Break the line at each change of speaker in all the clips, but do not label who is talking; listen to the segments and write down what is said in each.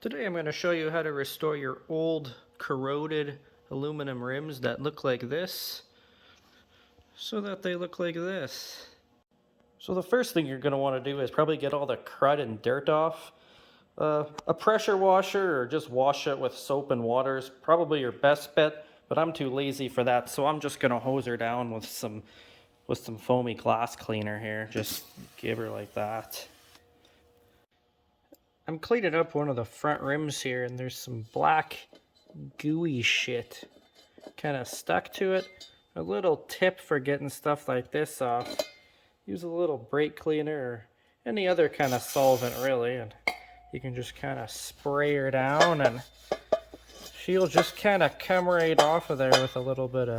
Today I'm going to show you how to restore your old corroded aluminum rims that look like this so that they look like this. So the first thing you're going to want to do is probably get all the crud and dirt off. A pressure washer or just wash it with soap and water is probably your best bet, but I'm too lazy for that, so I'm just going to hose her down with some foamy glass cleaner here. Just give her like that. I'm cleaning up one of the front rims here, and there's some black gooey shit kind of stuck to it. A little tip for getting stuff like this off: use a little brake cleaner or any other kind of solvent really, and you can just kind of spray her down and she'll just kind of come right off of there with a little bit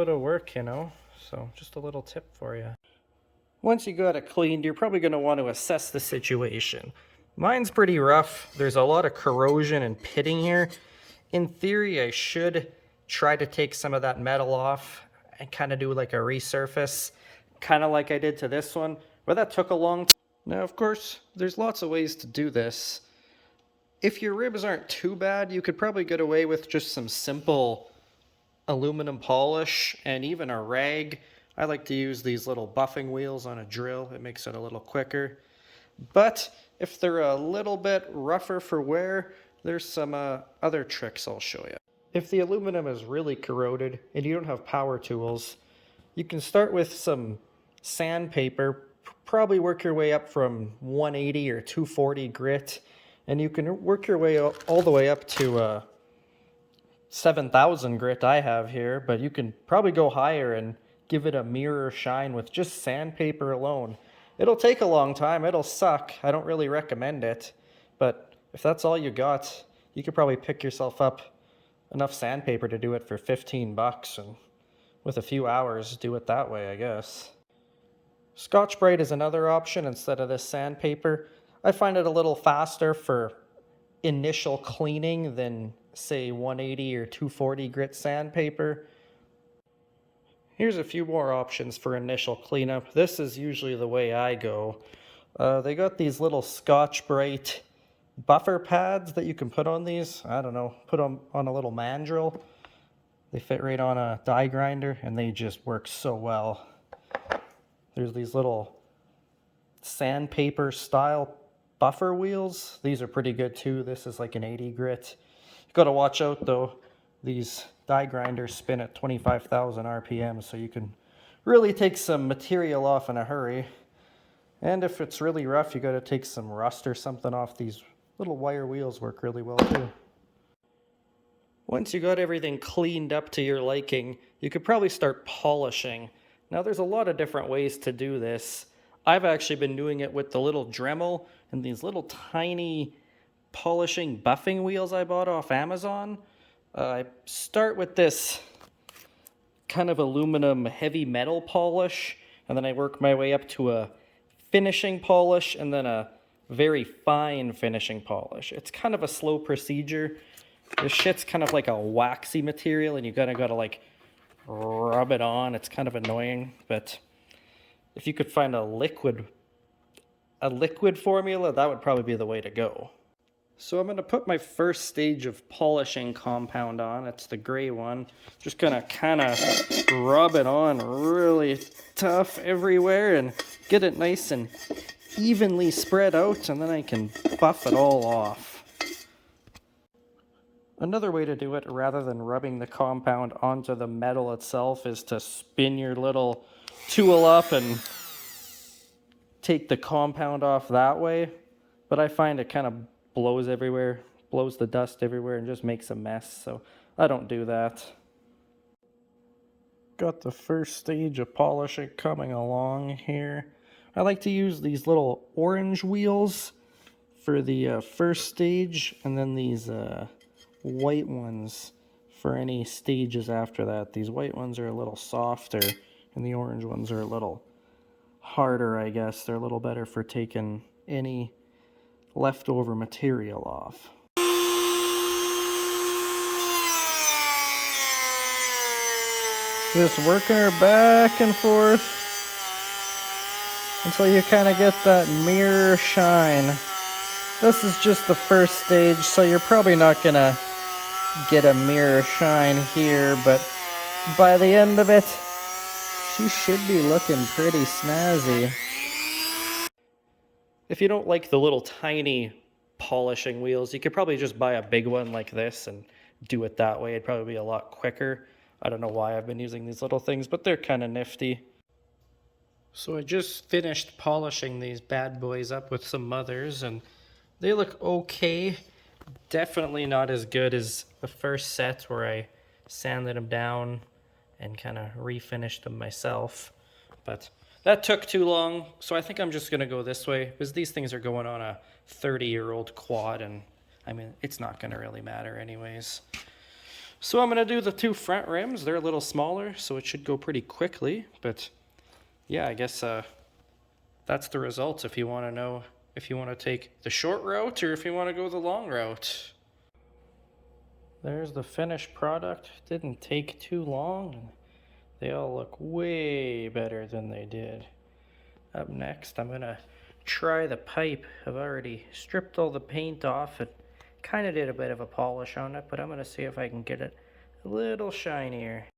of work, you know. So just a little tip for you. Once you got it cleaned, you're probably going to want to assess the situation. Mine's pretty rough. There's a lot of corrosion and pitting here. In theory, I should try to take some of that metal off and kind of do like a resurface, kind of like I did to this one, but that took a long time. Now, of course, there's lots of ways to do this. If your ribs aren't too bad, you could probably get away with just some simple aluminum polish and even a rag. I like to use these little buffing wheels on a drill. It makes it a little quicker. But if they're a little bit rougher for wear, there's some other tricks I'll show you. If the aluminum is really corroded and you don't have power tools, you can start with some sandpaper, probably work your way up from 180 or 240 grit, and you can work your way all the way up to 7,000 grit I have here, but you can probably go higher and give it a mirror shine with just sandpaper alone. It'll take a long time, it'll suck, I don't really recommend it, but if that's all you got, you could probably pick yourself up enough sandpaper to do it for 15 bucks, and with a few hours, do it that way, I guess. Scotch-Brite is another option instead of this sandpaper. I find it a little faster for initial cleaning than, say, 180 or 240 grit sandpaper. Here's a few more options for initial cleanup. This is usually the way I go. They got these little Scotch-Brite buffer pads that you can put on these. I don't know, put them on a little mandrel. They fit right on a die grinder and they just work so well. There's these little sandpaper style buffer wheels. These are pretty good too. This is like an 80 grit. You gotta watch out though. These die grinders spin at 25,000 RPM, so you can really take some material off in a hurry. And if it's really rough, you gotta take some rust or something off. These little wire wheels work really well too. Once you got everything cleaned up to your liking, you could probably start polishing. Now there's a lot of different ways to do this. I've actually been doing it with the little Dremel and these little tiny polishing buffing wheels I bought off Amazon. I start with this kind of aluminum heavy metal polish, and then I work my way up to a finishing polish and then a very fine finishing polish. It's kind of a slow procedure. This shit's kind of like a waxy material and you gotta like rub it on. It's kind of annoying, but if you could find a liquid formula, that would probably be the way to go. So I'm going to put my first stage of polishing compound on. It's the gray one. Just going to kind of rub it on really tough everywhere and get it nice and evenly spread out, and then I can buff it all off. Another way to do it, rather than rubbing the compound onto the metal itself, is to spin your little tool up and take the compound off that way. But I find it kind of blows everywhere, blows the dust everywhere, and just makes a mess, so I don't do that. Got the first stage of polishing coming along here. I like to use these little orange wheels for the first stage, and then these white ones for any stages after that. These white ones are a little softer, and the orange ones are a little harder, I guess. They're a little better for taking any leftover material off. Just working her back and forth until you kind of get that mirror shine. This is just the first stage, so you're probably not gonna get a mirror shine here, but by the end of it, she should be looking pretty snazzy. If you don't like the little tiny polishing wheels, you could probably just buy a big one like this and do it that way. It'd probably be a lot quicker. I don't know why I've been using these little things, but they're kind of nifty. So I just finished polishing these bad boys up with some mothers, and they look okay. Definitely not as good as the first set where I sanded them down and kind of refinished them myself. But that took too long, so I think I'm just going to go this way, because these things are going on a 30-year-old quad, and I mean, it's not going to really matter anyways. So I'm going to do the two front rims. They're a little smaller, so it should go pretty quickly, but yeah, I guess that's the results if you want to know if you want to take the short route or if you want to go the long route. There's the finished product. Didn't take too long. They all look way better than they did. Up next, I'm gonna try the pipe. I've already stripped all the paint off. It kind of did a bit of a polish on it, but I'm gonna see if I can get it a little shinier.